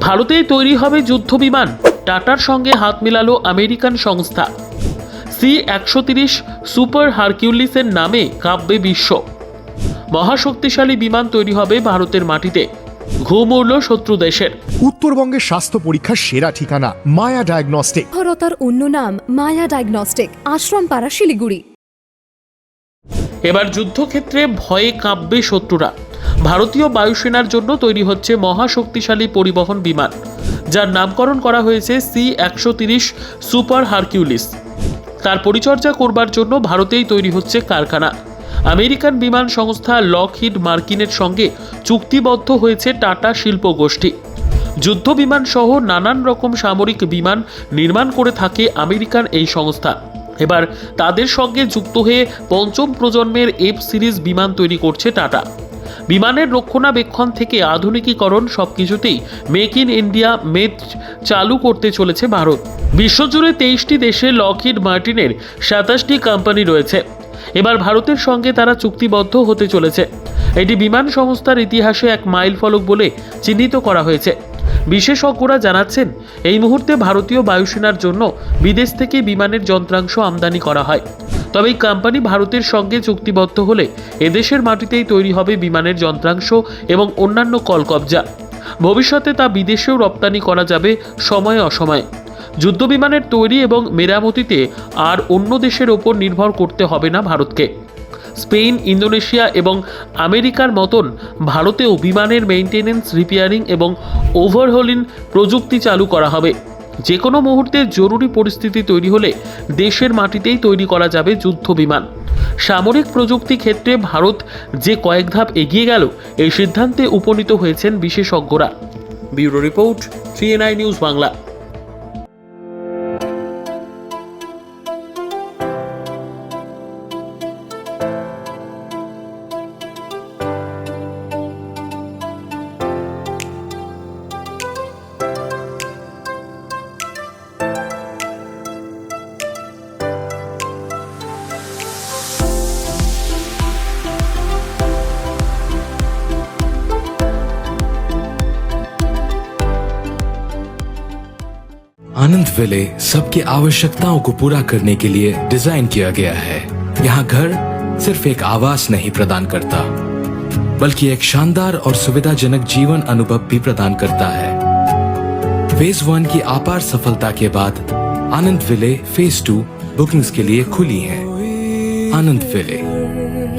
ভারতেই তৈরি হবে যুদ্ধ বিমান, টাটার সঙ্গে হাত মেলালো আমেরিকান সংস্থা। C-130 সুপার হারকিউলিসের নামে কাঁপবে বিশ্ব। মহাশক্তিশালী বিমান তৈরি হবে ভারতের মাটিতে, ঘুম উড়ল শত্রু দেশের। উত্তরবঙ্গের স্বাস্থ্য পরীক্ষার সেরা ঠিকানা মায়া ডায়াগনস্টিক। ভারতার অন্য নাম মায়া ডায়াগনস্টিক, আশ্রমপাড়া, শিলিগুড়ি। এবার যুদ্ধক্ষেত্রে ভয়ে কাঁপবে শত্রুরা। ভারতীয় বায়ুসেনার জন্য তৈরি হচ্ছে মহাশক্তিশালী পরিবহন বিমান, যার নামকরণ করা হয়েছে C-130 সুপার হারকিউলিস। তার পরিচর্যা করবার জন্য ভারতেই তৈরি হচ্ছে কারখানা। আমেরিকান বিমান সংস্থা লকহিড মার্টিনের সঙ্গে চুক্তিবদ্ধ হয়েছে টাটা শিল্প গোষ্ঠী। যুদ্ধ বিমান সহ নানান রকম সামরিক বিমান নির্মাণ করে থাকে আমেরিকান এই সংস্থা। এবার তাদের সঙ্গে যুক্ত হয়ে পঞ্চম প্রজন্মের F সিরিজ বিমান তৈরি করছে টাটা। বিমানের রক্ষণাবেক্ষণ থেকে আধুনিকীকরণ সবকিছুতেই মেক ইন ইন্ডিয়া মেড চালু করতে চলেছে ভারত। বিশ্বজুড়ে 23টি দেশে লকহিড মার্টিনের 27টি কোম্পানি রয়েছে। এবার ভারতের সঙ্গে তারা চুক্তিবদ্ধ হতে চলেছে। এটি বিমান সংস্থার ইতিহাসে এক মাইল ফলক বলে চিহ্নিত করা হয়েছে। বিশেষজ্ঞরা জানাচ্ছেন, এই মুহূর্তে ভারতীয় বায়ুসেনার জন্য বিদেশ থেকে বিমানের যন্ত্রাংশ আমদানি করা হয়। তবে এই কোম্পানি ভারতের সঙ্গে চুক্তিবদ্ধ হলে এদেশের মাটিতেই তৈরি হবে বিমানের যন্ত্রাংশ এবং অন্যান্য কলকবজা। ভবিষ্যতে তা বিদেশেও রপ্তানি করা যাবে সময়ে অসময়ে। যুদ্ধবিমানের তৈরি এবং মেরামতিতে আর অন্য দেশের ওপর নির্ভর করতে হবে না ভারতকে। স্পেন, ইন্দোনেশিয়া এবং আমেরিকার মতন ভারতেও বিমানের মেইনটেনেন্স, রিপেয়ারিং এবং ওভারহলিং প্রযুক্তি চালু করা হবে। যে কোনো মুহূর্তে জরুরি পরিস্থিতি তৈরি হলে দেশের মাটিতেই তৈরি করা যাবে যুদ্ধ বিমান। সামরিক প্রযুক্তি ক্ষেত্রে ভারত যে কয়েক ধাপ এগিয়ে গেল, এই সিদ্ধান্তে উপনীত হয়েছেন বিশেষজ্ঞরা। Bureau report, TNI news Bangla. आनंद विले सबकी आवश्यकताओं को पूरा करने के लिए डिजाइन किया गया है। यहाँ घर सिर्फ एक आवास नहीं प्रदान करता, बल्कि एक शानदार और सुविधाजनक जीवन अनुभव भी प्रदान करता है। फेज 1 की अपार सफलता के बाद आनंद विले फेज 2 बुकिंग्स के लिए खुली है। आनंद विले,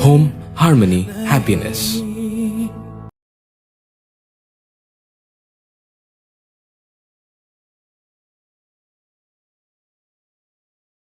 होम, हार्मनी, हैप्पीनेस।